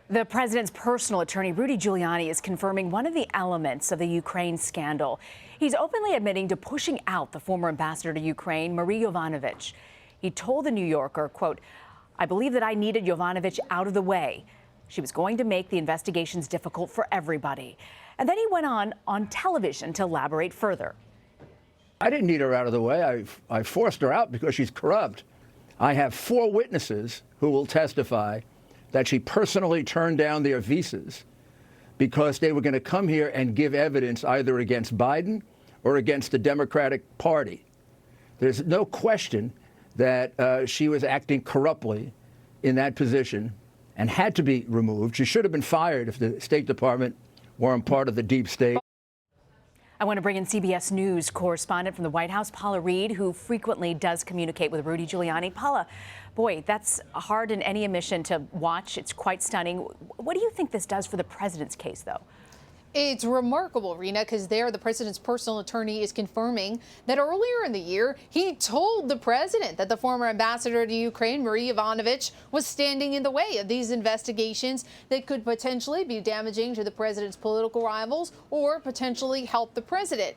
The president's personal attorney, Rudy Giuliani, is confirming one of the elements of the Ukraine scandal. He's openly admitting to pushing out the former ambassador to Ukraine, Rudy Giuliani. He told the New Yorker, quote, "I believe that I needed Yovanovitch out of the way. She was going to make the investigations difficult for everybody." And then he went on television to elaborate further. I didn't need her out of the way. I forced her out because she's corrupt. I have 4 witnesses who will testify that she personally turned down their visas because they were going to come here and give evidence either against Biden or against the Democratic Party. There's no question that she was acting corruptly in that position and had to be removed. She should have been fired if the State Department weren't part of the deep state. I want to bring in CBS News correspondent from the White House, Paula Reid, who frequently does communicate with Rudy Giuliani. Paula, boy, that's hard in any emission to watch. It's quite stunning. What do you think this does for the president's case, though? It's remarkable, Rena, because there the president's personal attorney is confirming that earlier in the year, he told the president that the former ambassador to Ukraine, Rudy Giuliani, was standing in the way of these investigations that could potentially be damaging to the president's political rivals or potentially help the president.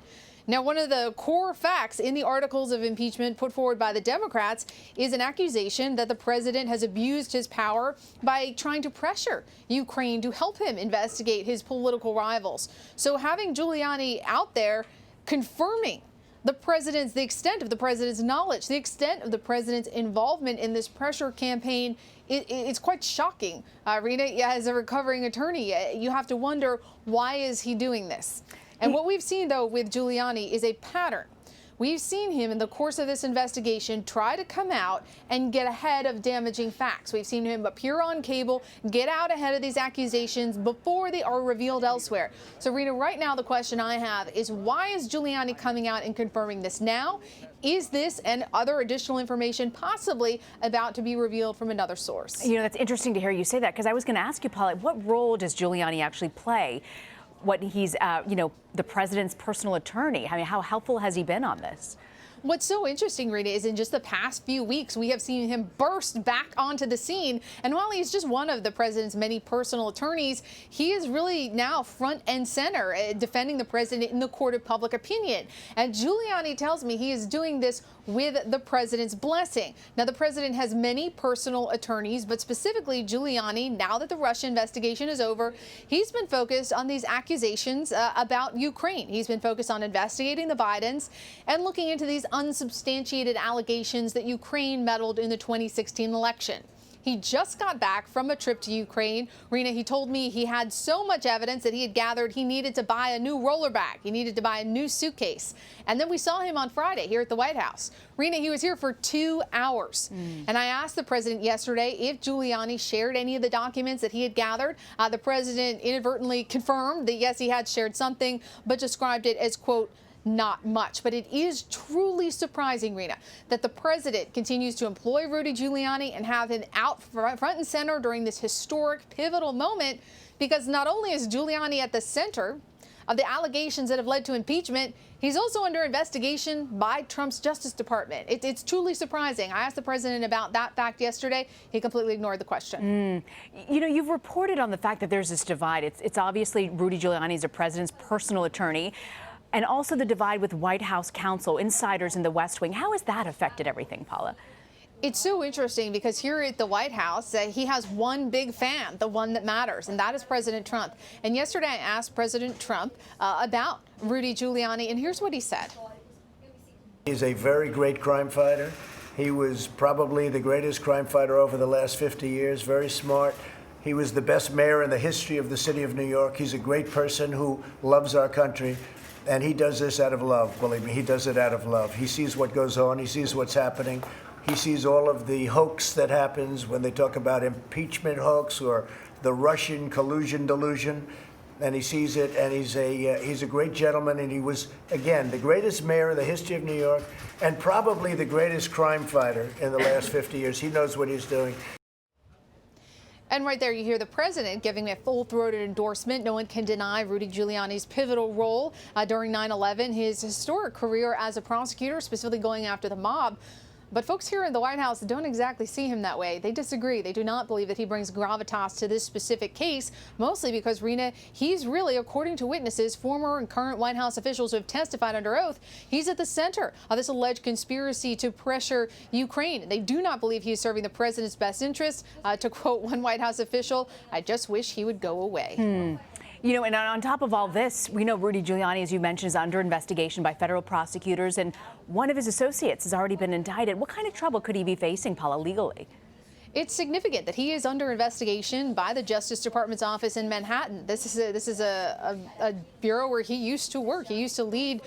Now, one of the core facts in the articles of impeachment put forward by the Democrats is an accusation that the president has abused his power by trying to pressure Ukraine to help him investigate his political rivals. So having Giuliani out there confirming the extent of the president's knowledge, the extent of the president's involvement in this pressure campaign, it's quite shocking. Rena, as a recovering attorney, you have to wonder, why is he doing this? And what we've seen, though, with Giuliani is a pattern. We've seen him in the course of this investigation try to come out and get ahead of damaging facts. We've seen him appear on cable, get out ahead of these accusations before they are revealed elsewhere. So, Rena, right now the question I have is, why is Giuliani coming out and confirming this now? Is this and other additional information possibly about to be revealed from another source? You know, that's interesting to hear you say that, because I was going to ask you, Paula, what role does Giuliani actually play? What he's, the president's personal attorney. I mean, how helpful has he been on this? What's so interesting, Rita, is in just the past few weeks, we have seen him burst back onto the scene. And while he's just one of the president's many personal attorneys, he is really now front and center defending the president in the court of public opinion. And Giuliani tells me he is doing this with the president's blessing. Now, the president has many personal attorneys, but specifically Giuliani, now that the Russia investigation is over, he's been focused on these accusations about Ukraine. He's been focused on investigating the Bidens and looking into these unsubstantiated allegations that Ukraine meddled in the 2016 election. He just got back from a trip to Ukraine. Rena, he told me he had so much evidence that he had gathered he needed to buy a new roller bag. He needed to buy a new suitcase. And then we saw him on Friday here at the White House. Rena, he was here for 2 hours. And I asked the president yesterday if Giuliani shared any of the documents that he had gathered. The president inadvertently confirmed that, yes, he had shared something, but described it as, quote, not much. But it is truly surprising, Rena, that the president continues to employ Rudy Giuliani and have him out front and center during this historic, pivotal moment, because not only is Giuliani at the center of the allegations that have led to impeachment, he's also under investigation by Trump's Justice Department. It's truly surprising. I asked the president about that fact yesterday. He completely ignored the question. You know, you've reported on the fact that there's this divide. It's obviously Rudy Giuliani is the president's personal attorney, and also the divide with White House counsel, insiders in the West Wing. How has that affected everything, Paula? It's so interesting because here at the White House, he has one big fan, the one that matters, and that is President Trump. And yesterday I asked President Trump about Rudy Giuliani, and here's what he said. He's a very great crime fighter. He was probably the greatest crime fighter over the last 50 years, very smart. He was the best mayor in the history of the city of New York. He's a great person who loves our country. And he does this out of love, believe me, he does it out of love. He sees what goes on, he sees what's happening. He sees all of the hoax that happens when they talk about impeachment hoax or the Russian collusion delusion. And he sees it, and he's a great gentleman, and he was, again, the greatest mayor in the history of New York and probably the greatest crime fighter in the last 50 years. He knows what he's doing. And right there, you hear the president giving a full-throated endorsement. No one can deny Rudy Giuliani's pivotal role during 9/11, his historic career as a prosecutor, specifically going after the mob. But folks here in the White House don't exactly see him that way. They disagree. They do not believe that he brings gravitas to this specific case, mostly because, Rena, he's really, according to witnesses, former and current White House officials who have testified under oath, he's at the center of this alleged conspiracy to pressure Ukraine. They do not believe he is serving the president's best interests. To quote one White House official, "I just wish he would go away." You know, and on top of all this, we know Rudy Giuliani, as you mentioned, is under investigation by federal prosecutors, and one of his associates has already been indicted. What kind of trouble could he be facing, Paula, legally? It's significant that he is under investigation by the Justice Department's office in Manhattan. This is a bureau where he used to work. He used to lead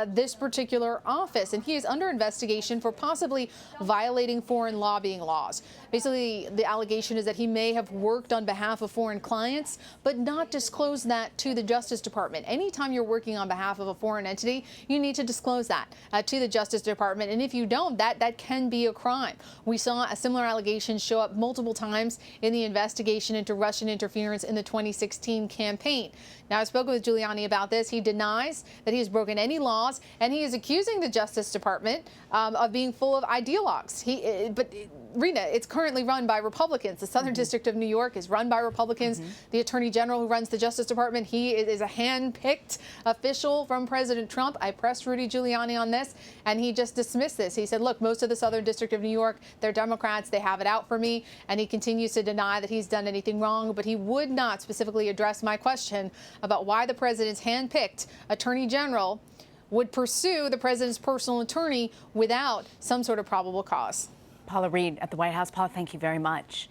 this particular office, and he is under investigation for possibly violating foreign lobbying laws. Basically, the allegation is that he may have worked on behalf of foreign clients, but not disclosed that to the Justice Department. Anytime you're working on behalf of a foreign entity, you need to disclose that to the Justice Department, and if you don't, that can be a crime. We saw a similar allegation show up multiple times in the investigation into Russian interference in the 2016 campaign. Now, I spoke with Giuliani about this. He denies that he has broken any laws, and he is accusing the Justice Department of being full of ideologues. But Rena, it's currently run by Republicans. The Southern District of New York is run by Republicans. The Attorney General who runs the Justice Department, he is a hand-picked official from President Trump. I pressed Rudy Giuliani on this, and he just dismissed this. He said, look, most of the Southern District of New York, they're Democrats. They have it out for me. And he continues to deny that he's done anything wrong, but he would not specifically address my question about why the president's hand-picked Attorney General would pursue the president's personal attorney without some sort of probable cause. Paula Reid at the White House. Paula, thank you very much.